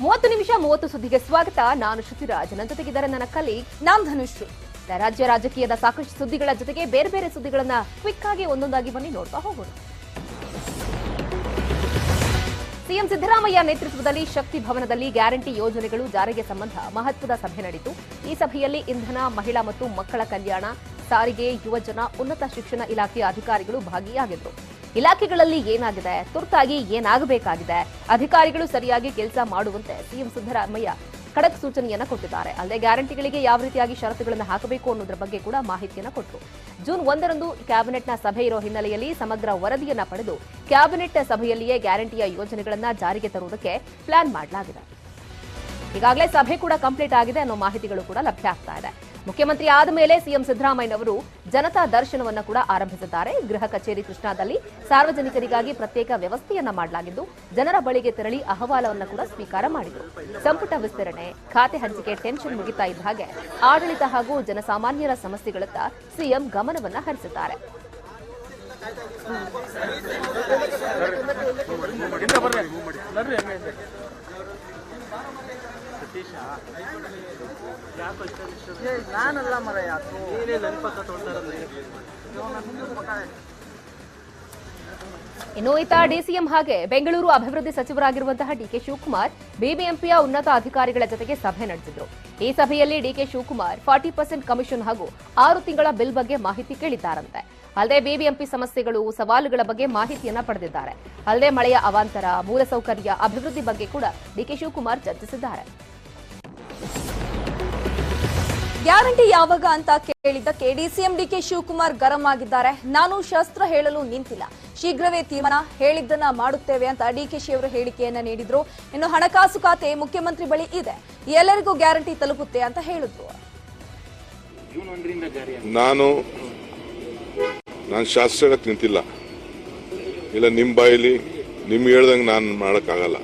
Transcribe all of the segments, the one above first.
30 ನಿಮಿಷ 30 ಸುದ್ದಿಗೆ ಸ್ವಾಗತ. ನಾನು ಶ್ರುತಿರಾಜ್. ನನ್ನ ಜೊತೆಗಿದ್ದಾರೆ ನನ್ನ ಕಲೀಗ್ ನಾಮ್ ಧನುಶ್ರೀ. ರಾಜ್ಯ ರಾಜಕೀಯದ ಸಾಕಷ್ಟು ಸುದ್ದಿಗಳ ಜೊತೆಗೆ ಬೇರೆ ಬೇರೆ ಸುದ್ದಿಗಳನ್ನ ಕ್ವಿಕ್ ಆಗಿ ಒಂದೊಂದಾಗಿ ಬನ್ನಿ ನೋಡ್ತಾ ಹೋಗೋಣ. ಸಿಎಂ ಸಿದ್ದರಾಮಯ್ಯ ನೇತೃತ್ವದಲ್ಲಿ ಶಕ್ತಿ ಭವನದಲ್ಲಿ ಗ್ಯಾರಂಟಿ ಯೋಜನೆಗಳು ಜಾರಿಗೆ ಸಂಬಂಧ ಮಹತ್ವದ ಸಭೆ ನಡೆಯಿತು. ಈ ಸಭೆಯಲ್ಲಿ ಇಂಧನ, ಮಹಿಳಾ ಮತ್ತು ಮಕ್ಕಳ ಕಲ್ಯಾಣ, ಸಾರಿಗೆ, ಯುವಜನ, ಉನ್ನತ ಶಿಕ್ಷಣ ಇಲಾಖೆಯ ಅಧಿಕಾರಿಗಳು ಭಾಗಿಯಾಗಿದ್ದರು. ಇಲಾಖೆಗಳಲ್ಲಿ ಏನಾಗಿದೆ, ತುರ್ತಾಗಿ ಏನಾಗಬೇಕಾಗಿದೆ, ಅಧಿಕಾರಿಗಳು ಸರಿಯಾಗಿ ಕೆಲಸ ಮಾಡುವಂತೆ ಸಿಎಂ ಸಿದ್ದರಾಮಯ್ಯ ಖಡಕ್ ಸೂಚನೆಯನ್ನ ಕೊಟ್ಟಿದ್ದಾರೆ. ಅಲ್ಲದೆ ಗ್ಯಾರಂಟಿಗಳಿಗೆ ಯಾವ ರೀತಿಯಾಗಿ ಷರತ್ತುಗಳನ್ನು ಹಾಕಬೇಕು ಅನ್ನೋದ್ರ ಬಗ್ಗೆ ಕೂಡ ಮಾಹಿತಿಯನ್ನ ಕೊಟ್ಟರು. ಜೂನ್ 1ರಂದು ಕ್ಯಾಬಿನೆಟ್ನ ಸಭೆ ಇರೋ ಹಿನ್ನೆಲೆಯಲ್ಲಿ ಸಮಗ್ರ ವರದಿಯನ್ನ ಪಡೆದು ಕ್ಯಾಬಿನೆಟ್ ಸಭೆಯಲ್ಲಿಯೇ ಗ್ಯಾರಂಟಿಯ ಯೋಜನೆಗಳನ್ನ ಜಾರಿಗೆ ತರುವುದಕ್ಕೆ ಪ್ಲಾನ್ ಮಾಡಲಾಗಿದೆ. ಈಗಾಗಲೇ ಸಭೆ ಕೂಡ ಕಂಪ್ಲೀಟ್ ಆಗಿದೆ ಅನ್ನೋ ಮಾಹಿತಿಗಳು ಕೂಡ ಲಭ್ಯ ಆಗ್ತಾ ಇದೆ. ಮುಖ್ಯಮಂತ್ರಿ ಆದ ಮೇಲೆ ಸಿಎಂ ಸಿದ್ದರಾಮಯ್ಯನವರು ಜನತಾ ದರ್ಶನವನ್ನು ಕೂಡ ಆರಂಭಿಸಿದ್ದಾರೆ. ಗೃಹ ಕಚೇರಿ ಕೃಷ್ಣಾದಲ್ಲಿ ಸಾರ್ವಜನಿಕರಿಗಾಗಿ ಪ್ರತ್ಯೇಕ ವ್ಯವಸ್ಥೆಯನ್ನ ಮಾಡಲಾಗಿದ್ದು, ಜನರ ಬಳಿಗೆ ತೆರಳಿ ಅಹವಾಲವನ್ನು ಕೂಡ ಸ್ವೀಕಾರ ಮಾಡಿದರು. ಸಂಪುಟ ವಿಸ್ತರಣೆ, ಖಾತೆ ಹಂಚಿಕೆ ಟೆನ್ಷನ್ ಮುಗಿತಾ ಇದ್ದ ಹಾಗೆ ಆಡಳಿತ ಹಾಗೂ ಜನಸಾಮಾನ್ಯರ ಸಮಸ್ಯೆಗಳತ್ತ ಸಿಎಂ ಗಮನವನ್ನ ಹರಿಸಿದ್ದಾರೆ. ಇನ್ನು ಈತ ಡಿಸಿಎಂ ಹಾಗೆ ಬೆಂಗಳೂರು ಅಭಿವೃದ್ಧಿ ಸಚಿವರಾಗಿರುವಂತಹ ಡಿಕೆ ಶಿವಕುಮಾರ್ ಬಿಬಿಎಂಪಿಯ ಉನ್ನತ ಅಧಿಕಾರಿಗಳ ಜೊತೆಗೆ ಸಭೆ ನಡೆಸಿದ್ರು. ಈ ಸಭೆಯಲ್ಲಿ ಡಿಕೆ ಶಿವಕುಮಾರ್ 40% ಕಮಿಷನ್ ಹಾಗೂ 6 ತಿಂಗಳ ಬಿಲ್ ಬಗ್ಗೆ ಮಾಹಿತಿ ಕೇಳಿದ್ದಾರಂತೆ. ಅಲ್ಲದೆ ಬಿಬಿಎಂಪಿ ಸಮಸ್ಯೆಗಳು, ಸವಾಲುಗಳ ಬಗ್ಗೆ ಮಾಹಿತಿಯನ್ನ ಪಡೆದಿದ್ದಾರೆ. ಅಲ್ಲದೆ ಮಳೆಯ ಅವಾಂತರ, ಮೂಲಸೌಕರ್ಯ ಅಭಿವೃದ್ಧಿ ಬಗ್ಗೆ ಕೂಡ ಡಿಕೆ ಶಿವಕುಮಾರ್ ಚರ್ಚಿಸಿದ್ದಾರೆ. ಗ್ಯಾರಂಟಿ ಯಾವಾಗ ಅಂತ ಕೇಳಿದ್ದಕ್ಕೆ ಡಿಸಿಎಂ ಡಿಕೆ ಶಿವಕುಮಾರ್ ಗರಂ ಆಗಿದ್ದಾರೆ. ನಾನು ಶಸ್ತ್ರ ಹೇಳಲು ನಿಂತಿಲ್ಲ, ಶೀಘ್ರವೇ ತೀರ್ಮಾನ, ಹೇಳಿದ್ದನ್ನ ಮಾಡುತ್ತೇವೆ ಅಂತ ಡಿಕೆಶಿ ಅವರು ಹೇಳಿಕೆಯನ್ನ ನೀಡಿದ್ರು. ಇನ್ನು ಹಣಕಾಸು ಖಾತೆ ಮುಖ್ಯಮಂತ್ರಿ ಬಳಿ ಇದೆ, ಎಲ್ಲರಿಗೂ ಗ್ಯಾರಂಟಿ ತಲುಪುತ್ತೆ ಅಂತ ಹೇಳಿದ್ರು. ನಾನು ಶಾಸ್ತ್ರ ಹೇಳಕ್ ನಿಂತಿಲ್ಲ, ಇಲ್ಲ ನಿಮ್ಮ ಬಾಯಲ್ಲಿ ನಿಮ್ಗೆ ಹೇಳ್ದಂಗೆ ನಾನು ಮಾಡೋಕ್ಕಾಗಲ್ಲ.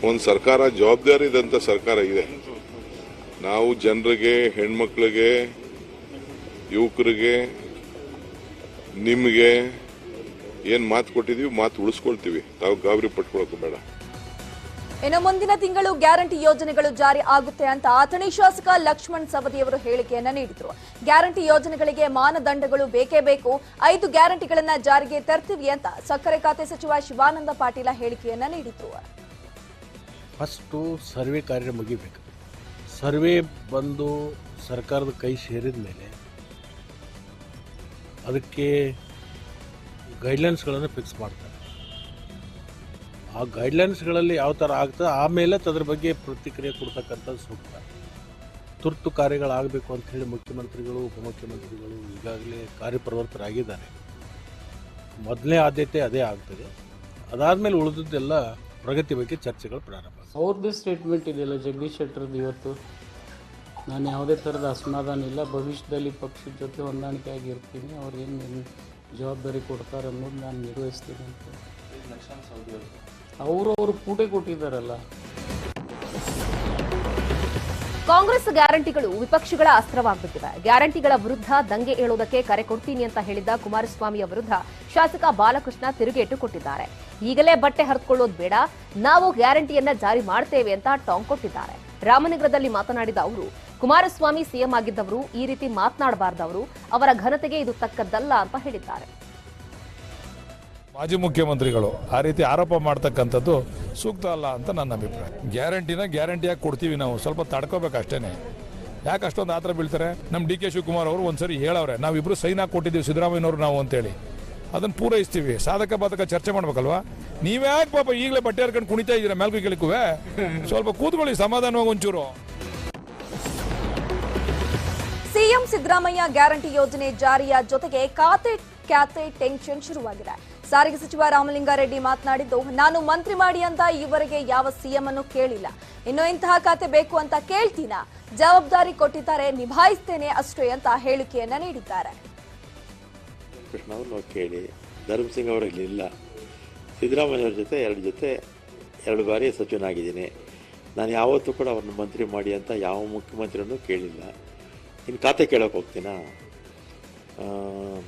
ಒಂದು ಸರ್ಕಾರ ಜವಾಬ್ದಾರಿ ಇದ್ದಂಥ ಸರ್ಕಾರ ಇದೆ. ನಾವು ಜನರಿಗೆ, ಹೆಣ್ಮಕ್ಳಿಗೆ, ಯುವಕರಿಗೆ, ನಿಮಗೆ ಏನು ಮಾತು ಕೊಟ್ಟಿದ್ದೀವಿ ಮಾತು ಉಳಿಸ್ಕೊಳ್ತೀವಿ. ತಾವು ಗಾಬರಿ ಪಟ್ಕೊಳಕ್ಕೂ ಬೇಡ. ಇನ್ನು ಮುಂದಿನ ತಿಂಗಳು ಗ್ಯಾರಂಟಿ ಯೋಜನೆಗಳು ಜಾರಿ ಆಗುತ್ತೆ ಅಂತ ಅಥಣಿ ಶಾಸಕ ಲಕ್ಷ್ಮಣ್ ಸವದಿಯವರು ಹೇಳಿಕೆಯನ್ನ ನೀಡಿದ್ರು. ಗ್ಯಾರಂಟಿ ಯೋಜನೆಗಳಿಗೆ ಮಾನದಂಡಗಳು ಬೇಕೇ ಬೇಕು, 5 ಗ್ಯಾರಂಟಿಗಳನ್ನ ಜಾರಿಗೆ ತರ್ತೀವಿ ಅಂತ ಸಕ್ಕರೆ ಖಾತೆ ಸಚಿವ ಶಿವಾನಂದ ಪಾಟೀಲ ಹೇಳಿಕೆಯನ್ನ ನೀಡಿದ್ರು. ಫಸ್ಟು ಸರ್ವೆ ಕಾರ್ಯ ಮುಗಿಬೇಕು. ಸರ್ವೆ ಬಂದು ಸರ್ಕಾರದ ಕೈ ಸೇರಿದ ಮೇಲೆ ಅದಕ್ಕೆ ಗೈಡ್ಲೈನ್ಸ್ಗಳನ್ನು ಫಿಕ್ಸ್ ಮಾಡ್ತಾರೆ. ಆ ಗೈಡ್ಲೈನ್ಸ್ಗಳಲ್ಲಿ ಯಾವ ಥರ ಆಗ್ತದೆ ಆಮೇಲೆ ಅದ್ರ ಬಗ್ಗೆ ಪ್ರತಿಕ್ರಿಯೆ ಕೊಡ್ತಕ್ಕಂಥದ್ದು ಸೂಕ್ತ. ತುರ್ತು ಕಾರ್ಯಗಳಾಗಬೇಕು ಅಂಥೇಳಿ ಮುಖ್ಯಮಂತ್ರಿಗಳು, ಉಪಮುಖ್ಯಮಂತ್ರಿಗಳು ಈಗಾಗಲೇ ಕಾರ್ಯಪ್ರವೃತ್ತರಾಗಿದ್ದಾರೆ. ಮೊದಲನೇ ಆದ್ಯತೆ ಅದೇ ಆಗ್ತದೆ. ಅದಾದಮೇಲೆ ಉಳಿದದ್ದೆಲ್ಲ ಪ್ರಗತಿ ಬಗ್ಗೆ ಚರ್ಚೆಗಳು ಪ್ರಾರಂಭ. ಅವ್ರದ್ದು ಸ್ಟೇಟ್ಮೆಂಟ್ ಇದೆಯಲ್ಲ ಜಗದೀಶ್ ಶೆಟ್ಟರ್ದು, ಇವತ್ತು ನಾನು ಯಾವುದೇ ಥರದ ಅಸಮಾಧಾನ ಇಲ್ಲ, ಭವಿಷ್ಯದಲ್ಲಿ ಪಕ್ಷದ ಜೊತೆ ಹೊಂದಾಣಿಕೆ ಆಗಿರ್ತೀನಿ, ಅವ್ರು ಏನು ಜವಾಬ್ದಾರಿ ಕೊಡ್ತಾರೆ ಅನ್ನೋದು ನಾನು ನಿರ್ವಹಿಸ್ತೀನಿ ಅಂತ ಅವರು ಪೂಟೆ ಕೊಟ್ಟಿದ್ದಾರಲ್ಲ. ಕಾಂಗ್ರೆಸ್ ಗ್ಯಾರಂಟಿಗಳು ವಿಪಕ್ಷಗಳ ಅಸ್ತ್ರವಾಗ್ಬಿಟ್ಟಿವೆ. ಗ್ಯಾರಂಟಿಗಳ ವಿರುದ್ಧ ದಂಗೆ ಏಳೋದಕ್ಕೆ ಕರೆ ಕೊಡ್ತೀನಿ ಅಂತ ಹೇಳಿದ್ದ ಕುಮಾರಸ್ವಾಮಿಯ ವಿರುದ್ಧ ಶಾಸಕ ಬಾಲಕೃಷ್ಣ ತಿರುಗೇಟು ಕೊಟ್ಟಿದ್ದಾರೆ. ಈಗಲೇ ಬಟ್ಟೆ ಹರಿದುಕೊಳ್ಳೋದು ಬೇಡ, ನಾವು ಗ್ಯಾರಂಟಿಯನ್ನ ಜಾರಿ ಮಾಡ್ತೇವೆ ಅಂತ ಟಾಂಗ್ ಕೊಟ್ಟಿದ್ದಾರೆ. ರಾಮನಗರದಲ್ಲಿ ಮಾತನಾಡಿದ ಅವರು, ಕುಮಾರಸ್ವಾಮಿ ಸಿಎಂ ಆಗಿದ್ದವರು ಈ ರೀತಿ ಮಾತನಾಡಬಾರ್ದವರು, ಅವರ ಘನತೆಗೆ ಇದು ತಕ್ಕದ್ದಲ್ಲ ಅಂತ ಹೇಳಿದ್ದಾರೆ. ಮಾಜಿ ಮುಖ್ಯಮಂತ್ರಿಗಳು ಆ ರೀತಿ ಆರೋಪ ಮಾಡ್ತಕ್ಕಂಥದ್ದು ಸೂಕ್ತ ಅಲ್ಲ ಅಂತ ನನ್ನ ಅಭಿಪ್ರಾಯ. ಗ್ಯಾರಂಟಿಯಾಗಿ ಕೊಡ್ತೀವಿ, ನಾವು ಸ್ವಲ್ಪ ತಡ್ಕೋಬೇಕು ಅಷ್ಟೇನೆ. ಯಾಕೆ ಅಷ್ಟೊಂದು ಆತರ ಬೀಳ್ತಾರೆ? ನಮ್ಮ ಡಿ ಕೆ ಶಿವಕುಮಾರ್ ಅವರು ಒಂದ್ಸರಿ ಹೇಳವ್ರೆ, ನಾವಿಬ್ರು ಸೈನ್ ಹಾಕಿ ಕೊಟ್ಟಿದ್ದೀವಿ ಸಿದ್ದರಾಮಯ್ಯನವರು ನಾವು ಅಂತೇಳಿ, ಅದನ್ನು ಪೂರೈಸ್ತೀವಿ. ಸಾಧಕ ಬಾಧಕ ಚರ್ಚೆ ಮಾಡ್ಬೇಕಲ್ವಾ? ನೀವ್ಯಾಕೆ ಪಾಪ ಈಗಲೇ ಬಟ್ಟೆ ಹರ್ಕೊಂಡು ಕುಣಿತಾ ಇದ್ದೀರಾ ಮೇಲ್ಗೂ ಕೇಳಿಕುವೆ? ಸ್ವಲ್ಪ ಕೂತ್ಕೊಳ್ಳಿ ಸಮಾಧಾನವಾಗಿ ಒಂಚೂರು. ಸಿಎಂ ಸಿದ್ದರಾಮಯ್ಯ ಗ್ಯಾರಂಟಿ ಯೋಜನೆ ಜಾರಿಯ ಜೊತೆಗೆ ಖಾತೆ ಟೆನ್ಷನ್ ಶುರುವಾಗಿದೆ. ಸಾರಿಗೆ ಸಚಿವ ರಾಮಲಿಂಗಾರೆಡ್ಡಿ ಮಾತನಾಡಿದ್ದು, ನಾನು ಮಂತ್ರಿ ಮಾಡಿ ಅಂತ ಈವರೆಗೆ ಯಾವ ಸಿಎಂ ಅನ್ನು ಕೇಳಿಲ್ಲ, ಇನ್ನು ಇಂತಹ ಖಾತೆ ಬೇಕು ಅಂತ ಕೇಳ್ತೀನ, ಜವಾಬ್ದಾರಿ ಕೊಟ್ಟಿದ್ದಾರೆ, ನಿಭಾಯಿಸ್ತೇನೆ ಅಷ್ಟೇ ಅಂತ ಹೇಳಿಕೆಯನ್ನ ನೀಡಿದ್ದಾರೆ. ಕೃಷ್ಣ ಅವರು ಕೇಳಿ, ಧರ್ಮಸಿಂಗ್ ಅವರಲ್ಲಿ ಇಲ್ಲ, ಸಿದ್ದರಾಮಯ್ಯವ್ರ ಜೊತೆ ಎರಡು ಬಾರಿ ಸಚಿವನಾಗಿದ್ದೀನಿ. ನಾನು ಯಾವತ್ತೂ ಕೂಡ ಅವ್ರನ್ನ ಮಂತ್ರಿ ಮಾಡಿ ಅಂತ ಯಾವ ಮುಖ್ಯಮಂತ್ರಿಯೂ ಕೇಳಿಲ್ಲ. ಇನ್ನು ಖಾತೆ ಕೇಳೋಕೆ ಹೋಗ್ತೀನಾ?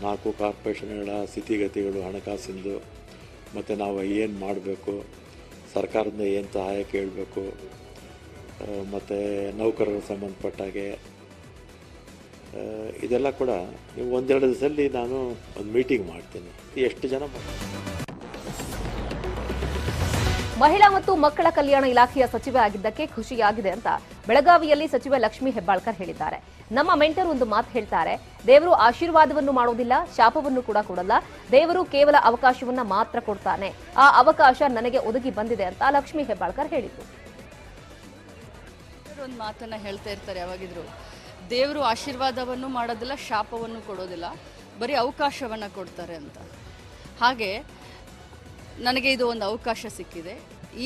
4 ಕಾರ್ಪೊರೇಷನ್ಗಳ ಸ್ಥಿತಿಗತಿಗಳು, ಹಣಕಾಸಿಂದು, ಮತ್ತು ನಾವು ಏನು ಮಾಡಬೇಕು, ಸರ್ಕಾರದಿಂದ ಏನು ಸಹಾಯ ಕೇಳಬೇಕು, ಮತ್ತು ನೌಕರರಿಗೆ ಸಂಬಂಧಪಟ್ಟಾಗೆ ಇದೆಲ್ಲ ಕೂಡ ನೀವು ಒಂದೆರಡು ದಿವಸದಲ್ಲಿ ನಾನು ಒಂದು ಮೀಟಿಂಗ್ ಮಾಡ್ತೀನಿ. ಎಷ್ಟು ಜನ ಮಹಿಳಾ ಮತ್ತು ಮಕ್ಕಳ ಕಲ್ಯಾಣ ಇಲಾಖೆಯ ಸಚಿವೆ ಆಗಿದ್ದಕ್ಕೆ ಖುಷಿಯಾಗಿದೆ ಅಂತ ಬೆಳಗಾವಿಯಲ್ಲಿ ಸಚಿವೆ ಲಕ್ಷ್ಮೀ ಹೆಬ್ಬಾಳ್ಕರ್ ಹೇಳಿದ್ದಾರೆ. ನಮ್ಮ ಮೆಂಟರ್ ಒಂದು ಮಾತು ಹೇಳ್ತಾರೆ, ದೇವರು ಆಶೀರ್ವಾದವನ್ನು ಮಾಡೋದಿಲ್ಲ, ಶಾಪವನ್ನು ಕೂಡ ಕೊಡಲ್ಲ. ದೇವರು ಕೇವಲ ಅವಕಾಶವನ್ನ ಮಾತ್ರ ಕೊಡ್ತಾನೆ. ಆ ಅವಕಾಶ ನನಗೆ ಒದಗಿ ಬಂದಿದೆ ಅಂತ ಲಕ್ಷ್ಮೀ ಹೆಬ್ಬಾಳ್ಕರ್ ಹೇಳಿದ್ರು. ಒಂದು ಮಾತನ್ನ ಹೇಳ್ತಾ ಇರ್ತಾರೆ ಯಾವಾಗಿದ್ರು, ದೇವರು ಆಶೀರ್ವಾದವನ್ನು ಮಾಡೋದಿಲ್ಲ, ಶಾಪವನ್ನು ಕೊಡೋದಿಲ್ಲ, ಬರೀ ಅವಕಾಶವನ್ನು ಕೊಡ್ತಾರೆ ಅಂತ. ಹಾಗೆ ನನಗೆ ಇದು ಒಂದು ಅವಕಾಶ ಸಿಕ್ಕಿದೆ.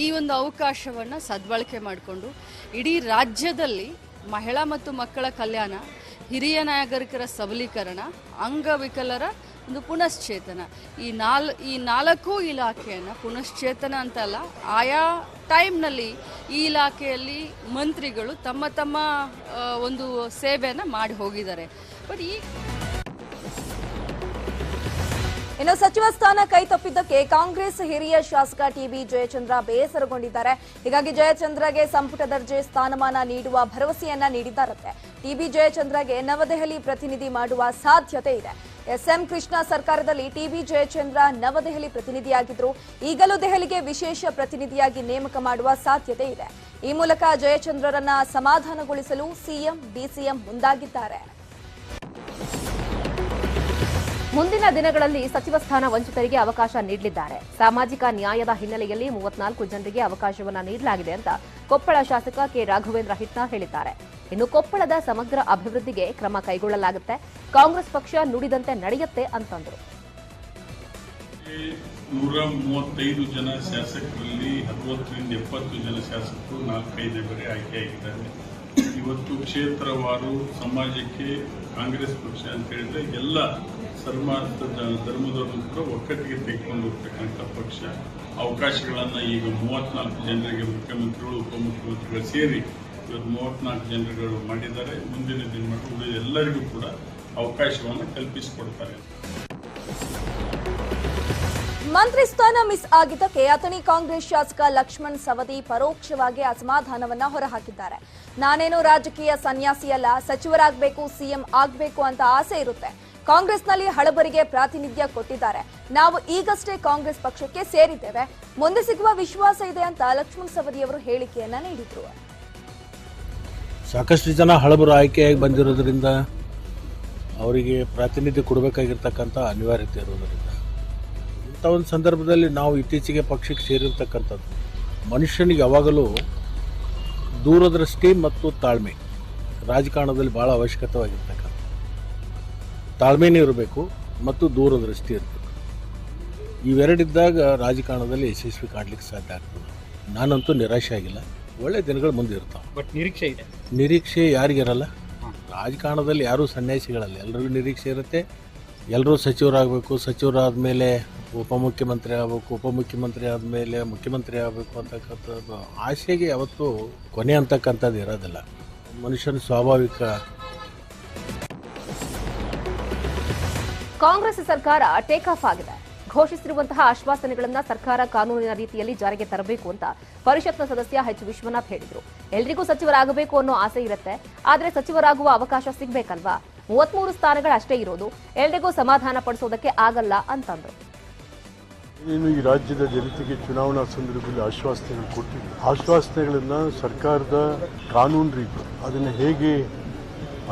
ಈ ಒಂದು ಅವಕಾಶವನ್ನು ಸದ್ಬಳಕೆ ಮಾಡಿಕೊಂಡು ಇಡೀ ರಾಜ್ಯದಲ್ಲಿ ಮಹಿಳಾ ಮತ್ತು ಮಕ್ಕಳ ಕಲ್ಯಾಣ, ಹಿರಿಯ ನಾಗರಿಕರ ಸಬಲೀಕರಣ, ಅಂಗವಿಕಲರ ಒಂದು ಪುನಶ್ಚೇತನ, ಈ ನಾಲ್ಕು ಇಲಾಖೆಯನ್ನು ಪುನಶ್ಚೇತನ ಅಂತಲ್ಲ, ಆಯಾ ಟೈಮ್ನಲ್ಲಿ ಈ ಇಲಾಖೆಯಲ್ಲಿ ಮಂತ್ರಿಗಳು ತಮ್ಮ ತಮ್ಮ ಒಂದು ಸೇವೆಯನ್ನು ಮಾಡಿ ಹೋಗಿದ್ದಾರೆ. ಬಟ್ ಇನ್ನು ಸಚಿವ ಸ್ಥಾನ ಕೈ ತಪ್ಪಿದ್ದಕ್ಕೆ ಕಾಂಗ್ರೆಸ್ ಹಿರಿಯ ಶಾಸಕ ಟಿಬಿ ಜಯಚಂದ್ರ ಬೇಸರಗೊಂಡಿದ್ದಾರೆ. ಹೀಗಾಗಿ ಜಯಚಂದ್ರಗೆ ಸಂಪುಟ ದರ್ಜೆ ಸ್ಥಾನಮಾನ ನೀಡುವ ಭರವಸೆಯನ್ನ ನೀಡಿದ್ದಾರಂತೆ. ಟಿಬಿ ಜಯಚಂದ್ರಗೆ ನವದೆಹಲಿ ಪ್ರತಿನಿಧಿ ಮಾಡುವ ಸಾಧ್ಯತೆ ಇದೆ. ಎಸ್ಎಂ ಕೃಷ್ಣ ಸರ್ಕಾರದಲ್ಲಿ ಟಿಬಿ ಜಯಚಂದ್ರ ನವದೆಹಲಿ ಪ್ರತಿನಿಧಿಯಾಗಿದ್ರು. ಈಗಲೂ ದೆಹಲಿಗೆ ವಿಶೇಷ ಪ್ರತಿನಿಧಿಯಾಗಿ ನೇಮಕ ಮಾಡುವ ಸಾಧ್ಯತೆ ಇದೆ. ಈ ಮೂಲಕ ಜಯಚಂದ್ರರನ್ನ ಸಮಾಧಾನಗೊಳಿಸಲು ಸಿಎಂ ಡಿಸಿಎಂ ಮುಂದಾಗಿದ್ದಾರೆ. ಮುಂದಿನ ದಿನಗಳಲ್ಲಿ ಸಚಿವ ಸ್ಥಾನ ವಂಚಿತರಿಗೆ ಅವಕಾಶ ನೀಡಲಿದ್ದಾರೆ. ಸಾಮಾಜಿಕ ನ್ಯಾಯದ ಹಿನ್ನೆಲೆಯಲ್ಲಿ 34 ಜನರಿಗೆ ಅವಕಾಶವನ್ನ ನೀಡಲಾಗಿದೆ ಅಂತ ಕೊಪ್ಪಳ ಶಾಸಕ ಕೆ ರಾಘವೇಂದ್ರ ಹಿಟ್ನಾಳ್ ಹೇಳಿದ್ದಾರೆ. ಇನ್ನು ಕೊಪ್ಪಳದ ಸಮಗ್ರ ಅಭಿವೃದ್ಧಿಗೆ ಕ್ರಮ ಕೈಗೊಳ್ಳಲಾಗುತ್ತೆ, ಕಾಂಗ್ರೆಸ್ ಪಕ್ಷ ನುಡಿದಂತೆ ನಡೆಯುತ್ತೆ ಅಂತಂದರು. 135 ಜನ ಶಾಸಕರಲ್ಲಿ 60ರಿಂದ 70 ಜನ ಶಾಸಕರು 4-5 ಬಾರಿ ಆಯ್ಕೆಯಾಗಿದ್ದಾರೆ. ಇವತ್ತು ಕ್ಷೇತ್ರವಾರು ಸಮಾಜಕ್ಕೆ ಕಾಂಗ್ರೆಸ್ ಪಕ್ಷ ಅಂತ ಹೇಳಿದ್ರೆ ಎಲ್ಲ ಧರ್ಮದವರು ಕೂಡ ಒಕ್ಕಟ್ಟಿಗೆ ತೆಗೆದುಕೊಂಡು ಹೋಗ್ತಕ್ಕಂಥ ಪಕ್ಷ. ಅವಕಾಶಗಳನ್ನು ಈಗ 34 ಜನರಿಗೆ ಮುಖ್ಯಮಂತ್ರಿಗಳು ಉಪಮುಖ್ಯಮಂತ್ರಿಗಳು ಸೇರಿ ಇವತ್ತು 34 ಜನರುಗಳು ಮಾಡಿದ್ದಾರೆ. ಮುಂದಿನ ದಿನಗಳು ಎಲ್ಲರಿಗೂ ಕೂಡ ಅವಕಾಶವನ್ನು ಕಲ್ಪಿಸಿಕೊಡ್ತಾರೆ. ಮಂತ್ರಿ ಸ್ಥಾನ ಮಿಸ್ ಆಗಿದ್ದಕ್ಕೆ ಅಥಣಿ ಕಾಂಗ್ರೆಸ್ ಶಾಸಕ ಲಕ್ಷ್ಮಣ್ ಸವದಿ ಪರೋಕ್ಷವಾಗಿ ಅಸಮಾಧಾನವನ್ನ ಹೊರಹಾಕಿದ್ದಾರೆ. ನಾನೇನು ರಾಜಕೀಯ ಸನ್ಯಾಸಿಯಲ್ಲ, ಸಚಿವರಾಗಬೇಕು, ಸಿಎಂ ಆಗಬೇಕು ಅಂತ ಆಸೆ ಇರುತ್ತೆ. ಕಾಂಗ್ರೆಸ್ನಲ್ಲಿ ಹಳಬರಿಗೆ ಪ್ರಾತಿನಿಧ್ಯ ಕೊಟ್ಟಿದ್ದಾರೆ. ನಾವು ಈಗಷ್ಟೇ ಕಾಂಗ್ರೆಸ್ ಪಕ್ಷಕ್ಕೆ ಸೇರಿದ್ದೇವೆ, ಮುಂದೆ ಸಿಗುವ ವಿಶ್ವಾಸ ಇದೆ ಅಂತ ಲಕ್ಷ್ಮಣ್ ಸವದಿಯವರು ಹೇಳಿಕೆಯನ್ನ ನೀಡಿದ್ರು. ಸಾಕಷ್ಟು ಜನ ಹಳಬರು ಆಯ್ಕೆಯಾಗಿ ಬಂದಿರೋದ್ರಿಂದ ಅವರಿಗೆ ಪ್ರಾತಿನಿಧ್ಯ ಕೊಡಬೇಕಾಗಿರ್ತಕ್ಕಂಥ ಅನಿವಾರ್ಯತೆ ಇರೋದರಿಂದ ಇಂಥ ಒಂದು ಸಂದರ್ಭದಲ್ಲಿ ನಾವು ಇತ್ತೀಚೆಗೆ ಪಕ್ಷಕ್ಕೆ ಸೇರಿರ್ತಕ್ಕಂಥದ್ದು ಮನುಷ್ಯನಿಗೆ ಯಾವಾಗಲೂ ದೂರದೃಷ್ಟಿ ಮತ್ತು ತಾಳ್ಮೆ ರಾಜಕಾರಣದಲ್ಲಿ ಭಾಳ ಅವಶ್ಯಕತೆವಾಗಿರ್ತಕ್ಕಂಥ ತಾಳ್ಮೆನೇ ಇರಬೇಕು ಮತ್ತು ದೂರದೃಷ್ಟಿ ಇರಬೇಕು. ಇವೆರಡಿದ್ದಾಗ ರಾಜಕಾರಣದಲ್ಲಿ ಯಶಸ್ವಿ ಕಾಣಲಿಕ್ಕೆ ಸಾಧ್ಯ ಆಗ್ತದೆ. ನಾನಂತೂ ನಿರಾಶೆ ಆಗಿಲ್ಲ, ಒಳ್ಳೆ ದಿನಗಳು ಮುಂದೆ ಇರ್ತಾವೆ. ಬಟ್ ನಿರೀಕ್ಷೆ ಇದೆ. ನಿರೀಕ್ಷೆ ಯಾರಿಗಿರಲ್ಲ, ರಾಜಕಾರಣದಲ್ಲಿ ಯಾರೂ ಸನ್ಯಾಸಿಗಳಲ್ಲ, ಎಲ್ಲರಿಗೂ ನಿರೀಕ್ಷೆ ಇರುತ್ತೆ. ಎಲ್ಲರೂ ಸಚಿವರಾಗಬೇಕು, ಸಚಿವರಾದ ಮೇಲೆ ಉಪಮುಖ್ಯಮಂತ್ರಿ ಆಗಬೇಕು, ಉಪಮುಖ್ಯಮಂತ್ರಿ ಆದಮೇಲೆ ಮುಖ್ಯಮಂತ್ರಿ ಆಗಬೇಕು ಅಂತಕ್ಕಂಥದ್ದು ಆಸೆಗೆ ಯಾವತ್ತೂ ಕೊನೆ ಅಂತಕ್ಕಂಥದ್ದು ಇರೋದಿಲ್ಲ. ಮನುಷ್ಯನ ಸ್ವಾಭಾವಿಕ. ಕಾಂಗ್ರೆಸ್ ಸರ್ಕಾರ ಟೇಕ್ ಆಫ್ ಆಗಿದೆ. ಘೋಷಿಸಿರುವಂತಹ ಆಶ್ವಾಸನೆಗಳನ್ನು ಸರ್ಕಾರ ಕಾನೂನಿನ ರೀತಿಯಲ್ಲಿ ಜಾರಿಗೆ ತರಬೇಕು ಅಂತ ಪರಿಷತ್ನ ಸದಸ್ಯ ಎಚ್ ವಿಶ್ವನಾಥ್ ಹೇಳಿದ್ರು. ಎಲ್ರಿಗೂ ಸಚಿವರಾಗಬೇಕು ಅನ್ನೋ ಆಸೆ ಇರುತ್ತೆ, ಆದ್ರೆ ಸಚಿವರಾಗುವ ಅವಕಾಶ ಸಿಗ್ಬೇಕಲ್ವಾ? 33 ಸ್ಥಾನಗಳು ಅಷ್ಟೇ ಇರೋದು, ಎಲ್ರಿಗೂ ಸಮಾಧಾನ ಪಡಿಸೋದಕ್ಕೆ ಆಗಲ್ಲ ಅಂತಂದ್ರು. ಈ ರಾಜ್ಯದ ಜನತೆಗೆ ಚುನಾವಣಾ ಸಂದರ್ಭದಲ್ಲಿ ಆಶ್ವಾಸನೆಗಳು ಕೊಟ್ಟಿದೆ. ಆಶ್ವಾಸನೆಗಳನ್ನು ಸರ್ಕಾರದ ಕಾನೂನು ರೀತಿ ಅದನ್ನು ಹೇಗೆ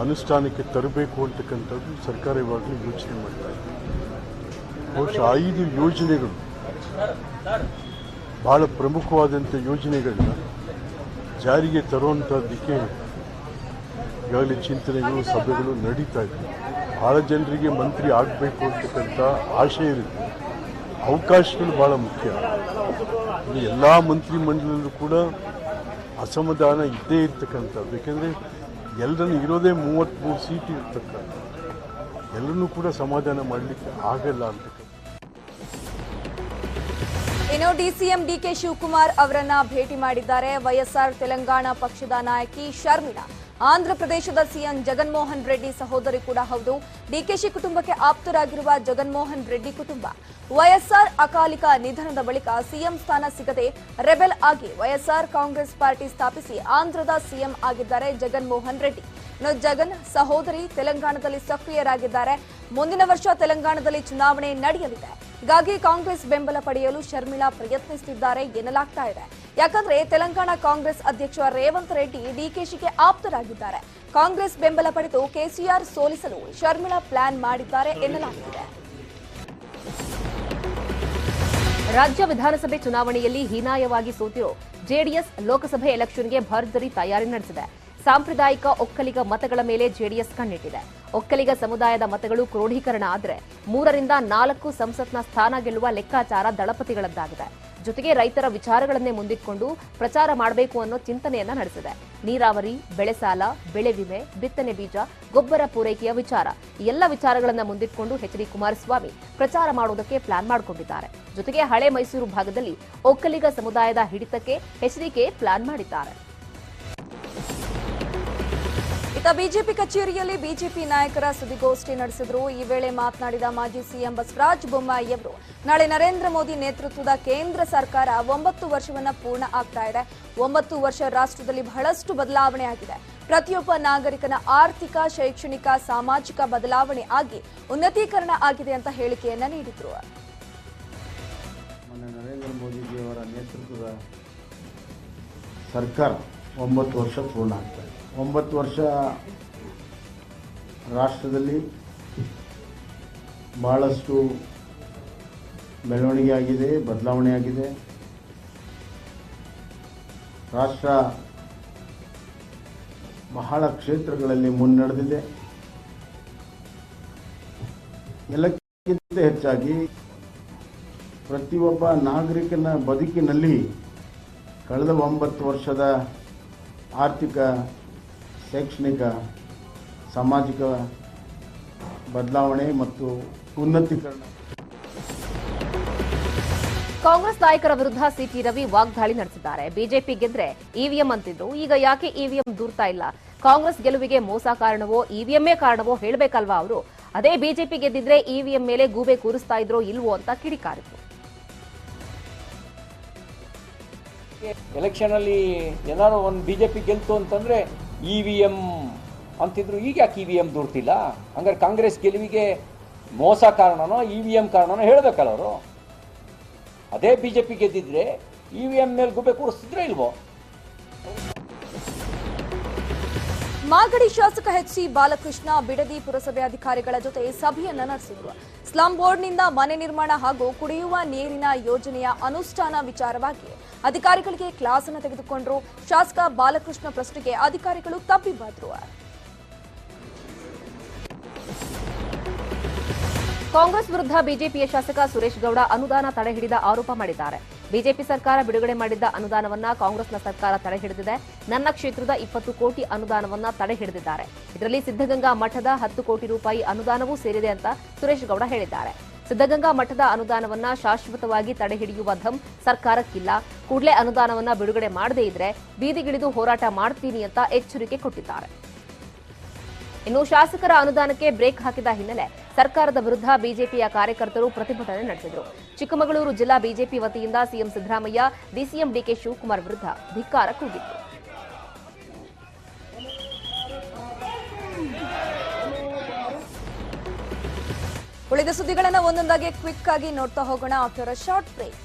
ಅನುಷ್ಠಾನಕ್ಕೆ ತರಬೇಕು ಅಂತಕ್ಕಂಥದ್ದು ಸರ್ಕಾರ ಇವಾಗಲೂ ಯೋಚನೆ ಮಾಡ್ತಾ ಇದೆ. ಬಹುಶಃ 5 ಯೋಜನೆಗಳು ಬಹಳ ಪ್ರಮುಖವಾದಂಥ ಯೋಜನೆಗಳನ್ನ ಜಾರಿಗೆ ತರುವಂಥದ್ದಕ್ಕೆ ಈಗಾಗಲೇ ಚಿಂತನೆಗಳು, ಸಭೆಗಳು ನಡೀತಾ ಇದೆ. ಭಾಳ ಜನರಿಗೆ ಮಂತ್ರಿ ಆಗಬೇಕು ಅಂತಕ್ಕಂಥ ಆಶೆ ಇರುತ್ತೆ. ಅವಕಾಶಗಳು ಭಾಳ ಮುಖ್ಯ. ಎಲ್ಲ ಮಂತ್ರಿ ಮಂಡಲಲ್ಲೂ ಕೂಡ ಅಸಮಾಧಾನ ಇದ್ದೇ ಇರ್ತಕ್ಕಂಥದ್ದು. ಏಕೆಂದರೆ ಎಲ್ಲರನ್ನು ಇರೋದೇ 33 ಸೀಟ್ ಇರ್ತಕ್ಕಂಥ, ಎಲ್ಲರನ್ನೂ ಕೂಡ ಸಮಾಧಾನ ಮಾಡಲಿಕ್ಕೆ ಆಗಲ್ಲ ಅಂತಕ್ಕಂಥ. ಇನ್ನು ಡಿಸಿಎಂ ಡಿಕೆ ಶಿವಕುಮಾರ್ ಅವರನ್ನ ಭೇಟಿ ಮಾಡಿದ್ದಾರೆ ವೈಎಸ್ಆರ್ ತೆಲಂಗಾಣ ಪಕ್ಷದ ನಾಯಕಿ ಶರ್ಮಿಳಾ. ಆಂಧ್ರ ಪ್ರದೇಶದ ಸಿಎಂ ಜಗನ್ಮೋಹನ್ ರೆಡ್ಡಿ ಸಹೋದರಿ ಕೂಡ ಹೌದು. ಡಿಕೆಶಿ ಕುಟುಂಬಕ್ಕೆ ಆಪ್ತರಾಗಿರುವ ಜಗನ್ಮೋಹನ್ ರೆಡ್ಡಿ ಕುಟುಂಬ ವೈಎಸ್ಆರ್ ಅಕಾಲಿಕ ನಿಧನದ ಬಳಿಕ ಸಿಎಂ ಸ್ಥಾನ ಸಿಗದೆ ರೆಬೆಲ್ ಆಗಿ ವೈಎಸ್ಆರ್ ಕಾಂಗ್ರೆಸ್ ಪಾರ್ಟಿ ಸ್ಥಾಪಿಸಿ ಆಂಧ್ರದ ಸಿಎಂ ಆಗಿದ್ದಾರೆ ಜಗನ್ಮೋಹನ್ ರೆಡ್ಡಿ. ಇನ್ನು ಜಗನ್ ಸಹೋದರಿ ತೆಲಂಗಾಣದಲ್ಲಿ ಸಕ್ರಿಯರಾಗಿದ್ದಾರೆ. ಮುಂದಿನ ವರ್ಷ ತೆಲಂಗಾಣದಲ್ಲಿ ಚುನಾವಣೆ ನಡೆಯಲಿದೆ. ಹೀಗಾಗಿ ಕಾಂಗ್ರೆಸ್ ಬೆಂಬಲ ಪಡೆಯಲು ಶರ್ಮಿಳಾ ಪ್ರಯತ್ನಿಸುತ್ತಿದ್ದಾರೆ ಎನ್ನಲಾಗ್ತಾ ಇದೆ. ಯಾಕಂದ್ರೆ ತೆಲಂಗಾಣ ಕಾಂಗ್ರೆಸ್ ಅಧ್ಯಕ್ಷ ರೇವಂತ್ ರೆಡ್ಡಿ ಡಿಕೆಶಿಗೆ ಆಪ್ತರಾಗಿದ್ದಾರೆ. ಕಾಂಗ್ರೆಸ್ ಬೆಂಬಲ ಪಡೆದು ಕೆಸಿಆರ್ ಸೋಲಿಸಲು ಶರ್ಮಿಳಾ ಪ್ಲಾನ್ ಮಾಡಿದ್ದಾರೆ ಎನ್ನಲಾಗುತ್ತಿದೆ. ರಾಜ್ಯ ವಿಧಾನಸಭೆ ಚುನಾವಣೆಯಲ್ಲಿ ಹೀನಾಯವಾಗಿ ಸೋತಿರೋ ಜೆಡಿಎಸ್ ಲೋಕಸಭೆ ಎಲೆಕ್ಷನ್ಗೆ ಭರ್ಜರಿ ತಯಾರಿ ನಡೆಸಿದೆ. ಸಾಂಪ್ರದಾಯಿಕ ಒಕ್ಕಲಿಗ ಮತಗಳ ಮೇಲೆ ಜೆಡಿಎಸ್ ಕಣ್ಣಿಟ್ಟಿದೆ. ಒಕ್ಕಲಿಗ ಸಮುದಾಯದ ಮತಗಳು ಕ್ರೋಢೀಕರಣ ಆದರೆ 3ರಿಂದ 4 ಸಂಸತ್ನ ಸ್ಥಾನ ಗೆಲ್ಲುವ ಲೆಕ್ಕಾಚಾರ ದಳಪತಿಗಳದ್ದಾಗಿದೆ. ಜೊತೆಗೆ ರೈತರ ವಿಚಾರಗಳನ್ನೇ ಮುಂದಿಟ್ಟುಕೊಂಡು ಪ್ರಚಾರ ಮಾಡಬೇಕು ಅನ್ನೋ ಚಿಂತನೆಯನ್ನ ನಡೆಸಿದೆ. ನೀರಾವರಿ, ಬೆಳೆ ಸಾಲ, ಬೆಳೆ ವಿಮೆ, ಬಿತ್ತನೆ ಬೀಜ, ಗೊಬ್ಬರ ಪೂರೈಕೆಯ ವಿಚಾರ ಈ ಎಲ್ಲ ವಿಚಾರಗಳನ್ನ ಮುಂದಿಟ್ಟುಕೊಂಡು ಎಚ್.ಡಿ. ಕುಮಾರಸ್ವಾಮಿ ಪ್ರಚಾರ ಮಾಡುವುದಕ್ಕೆ ಪ್ಲಾನ್ ಮಾಡಿಕೊಂಡಿದ್ದಾರೆ. ಜೊತೆಗೆ ಹಳೆ ಮೈಸೂರು ಭಾಗದಲ್ಲಿ ಒಕ್ಕಲಿಗ ಸಮುದಾಯದ ಹಿಡಿತಕ್ಕೆ ಎಚ್.ಡಿ.ಕೆ ಪ್ಲಾನ್ ಮಾಡಿದ್ದಾರೆ. ಇತ್ತ ಬಿಜೆಪಿ ಕಚೇರಿಯಲ್ಲಿ ಬಿಜೆಪಿ ನಾಯಕರ ಸುದ್ದಿಗೋಷ್ಠಿ ನಡೆಸಿದ್ರು. ಈ ವೇಳೆ ಮಾತನಾಡಿದ ಮಾಜಿ ಸಿಎಂ ಬಸವರಾಜ ಬೊಮ್ಮಾಯಿ ಅವರು ನಾಳೆ ನರೇಂದ್ರ ಮೋದಿ ನೇತೃತ್ವದ ಕೇಂದ್ರ ಸರ್ಕಾರ 9 ವರ್ಷವನ್ನ ಪೂರ್ಣ ಆಗ್ತಾ ಇದೆ. 9 ವರ್ಷ ರಾಷ್ಟ್ರದಲ್ಲಿ ಬಹಳಷ್ಟು ಬದಲಾವಣೆ ಆಗಿದೆ. ಪ್ರತಿಯೊಬ್ಬ ನಾಗರಿಕನ ಆರ್ಥಿಕ, ಶೈಕ್ಷಣಿಕ, ಸಾಮಾಜಿಕ ಬದಲಾವಣೆ ಆಗಿ ಉನ್ನತೀಕರಣ ಆಗಿದೆ ಅಂತ ಹೇಳಿಕೆಯನ್ನ ನೀಡಿದ್ರು. ನರೇಂದ್ರ ಮೋದಿಜಿಯವರ ನೇತೃತ್ವದ ಸರ್ಕಾರ 9 ವರ್ಷ ಪೂರ್ಣ ಆಗ್ತಾ ಇದೆ. 9 ವರ್ಷ ರಾಷ್ಟ್ರದಲ್ಲಿ ಬಹಳಷ್ಟು ಬೆಳವಣಿಗೆ ಆಗಿದೆ, ಬದಲಾವಣೆ ಆಗಿದೆ. ರಾಷ್ಟ್ರ ಬಹಳ ಕ್ಷೇತ್ರಗಳಲ್ಲಿ ಮುನ್ನಡೆದಿದೆ. ಎಲ್ಲಕ್ಕಿಂತ ಹೆಚ್ಚಾಗಿ ಪ್ರತಿಯೊಬ್ಬ ನಾಗರಿಕನ ಬದುಕಿನಲ್ಲಿ ಕಳೆದ 9 ವರ್ಷದ ಆರ್ಥಿಕ, ಶೈಕ್ಷಣಿಕ, ಸಾಮಾಜಿಕ ಬದಲಾವಣೆ ಮತ್ತು ಉನ್ನತೀಕರಣ. ಕಾಂಗ್ರೆಸ್ ನಾಯಕರ ವಿರುದ್ಧ ಸಿಟಿ ರವಿ ವಾಗ್ದಾಳಿ ನಡೆಸಿದ್ದಾರೆ. ಬಿಜೆಪಿ ಗೆದ್ರೆ ಇವಿಎಂ ಅಂತಿದ್ರು, ಈಗ ಯಾಕೆ ಇವಿಎಂ ದೂರ್ತಾ ಇಲ್ಲ? ಕಾಂಗ್ರೆಸ್ ಗೆಲುವಿಗೆ ಮೋಸ ಕಾರಣವೋ ಇವಿಎಂఏ ಕಾರಣವೋ ಹೇಳಬೇಕಲ್ವಾ ಅವರು? ಅದೇ ಬಿಜೆಪಿ ಗೆದ್ದಿದ್ರೆ ಇವಿಎಂ ಮೇಲೆ ಗೂಬೆ ಕೂರಿಸ್ತಾ ಇದ್ರೋ ಇಲ್ವೋ ಅಂತ ಕಿಡಿಕಾರಿದ್ರು. ಎಲೆಕ್ಷನ್ ಅಲ್ಲಿ ಏನಾದ್ರು ಒಂದು ಬಿಜೆಪಿ ಗೆಲ್ತು ಅಂತಂದ್ರೆ ಇವಿಎಂ ಅಂತಿದ್ರು, ಈಗ ಯಾಕೆ ಇವಿಎಂ ದೂರ್ತಿಲ್ಲ? ಹಂಗಾರೆ ಕಾಂಗ್ರೆಸ್ ಗೆಲುವಿಗೆ ಮೋಸ ಕಾರಣನೋ ಇವಿಎಂ ಕಾರಣನೋ ಹೇಳಬೇಕಲ್ಲ ಅವರು? ಅದೇ ಬಿಜೆಪಿ ಗೆದ್ದಿದ್ರೆ ಇವಿಎಂ ಮೇಲೆ ಗುಬೆ ಕೂರಿಸ್ತಿದ್ರೆ ಇಲ್ವೋ? ಮಾಗಡಿ ಶಾಸಕ ಎಚ್.ಸಿ. ಬಾಲಕೃಷ್ಣ ಬಿಡದಿ ಪುರಸಭೆ ಅಧಿಕಾರಿಗಳ ಜೊತೆ ಸಭೆಯನ್ನ ನಡೆಸಿದರು. ಸ್ಲಂ ಬೋರ್ಡ್ನಿಂದ ಮನೆ ನಿರ್ಮಾಣ ಹಾಗೂ ಕುಡಿಯುವ ನೀರಿನ ಯೋಜನೆಯ ಅನುಷ್ಠಾನ ವಿಚಾರವಾಗಿ ಅಧಿಕಾರಿಗಳಿಗೆ ಕ್ಲಾಸ್ ಅನ್ನು ತೆಗೆದುಕೊಂಡರು. ಶಾಸಕ ಬಾಲಕೃಷ್ಣ ಪ್ರಶ್ನೆಗೆ ಅಧಿಕಾರಿಗಳು ತಬ್ಬಿಬ್ಬಾದ್ರು. ಕಾಂಗ್ರೆಸ್ ವಿರುದ್ಧ ಬಿಜೆಪಿಯ ಶಾಸಕ ಸುರೇಶ್ ಗೌಡ ಅನುದಾನ ತಡೆಹಿಡಿದ ಆರೋಪ ಮಾಡಿದ್ದಾರೆ. ಬಿಜೆಪಿ ಸರ್ಕಾರ ಬಿಡುಗಡೆ ಮಾಡಿದ್ದ ಅನುದಾನವನ್ನ ಕಾಂಗ್ರೆಸ್ನ ಸರ್ಕಾರ ತಡೆಹಿಡಿದಿದೆ. ನನ್ನ ಕ್ಷೇತ್ರದ 20 ಕೋಟಿ ಅನುದಾನವನ್ನ ತಡೆಹಿಡಿದಿದ್ದಾರೆ. ಇದರಲ್ಲಿ ಸಿದ್ದಗಂಗಾ ಮಠದ 10 ಕೋಟಿ ರೂಪಾಯಿ ಅನುದಾನವೂ ಸೇರಿದೆ ಅಂತ ಸುರೇಶ್ ಗೌಡ ಹೇಳಿದ್ದಾರೆ. ಸಿದ್ದಗಂಗಾ ಮಠದ ಅನುದಾನವನ್ನ ಶಾಶ್ವತವಾಗಿ ತಡೆಹಿಡಿಯುವ ಧಮ್ ಸರ್ಕಾರಕ್ಕಿಲ್ಲ. ಕೂಡಲೇ ಅನುದಾನವನ್ನ ಬಿಡುಗಡೆ ಮಾಡದೇ ಇದ್ರೆ ಬೀದಿಗಿಳಿದು ಹೋರಾಟ ಮಾಡ್ತೀನಿ ಅಂತ ಎಚ್ಚರಿಕೆ ಕೊಟ್ಟಿದ್ದಾರೆ. ಇನ್ನು ಶಾಸಕರ ಅನುದಾನಕ್ಕೆ ಬ್ರೇಕ್ ಹಾಕಿದ ಹಿನ್ನೆಲೆ ಸರ್ಕಾರದ ವಿರುದ್ಧ ಬಿಜೆಪಿಯ ಕಾರ್ಯಕರ್ತರು ಪ್ರತಿಭಟನೆ ನಡೆಸಿದರು. ಚಿಕ್ಕಮಗಳೂರು ಜಿಲ್ಲಾ ಬಿಜೆಪಿ ವತಿಯಿಂದ CM Siddaramaiah, DCM DK Shivakumar ವಿರುದ್ಧ ಧಿಕ್ಕಾರ ಕೂಗಿತ್ತು. ಉಳಿದ ಸುದ್ದಿಗಳನ್ನ ಒಂದೊಂದಾಗಿ ಕ್ವಿಕ್ ಆಗಿ ನೋಡ್ತಾ ಹೋಗೋಣ ಆಫ್ಟರ್ ಅ ಶಾರ್ಟ್ ಬ್ರೇಕ್.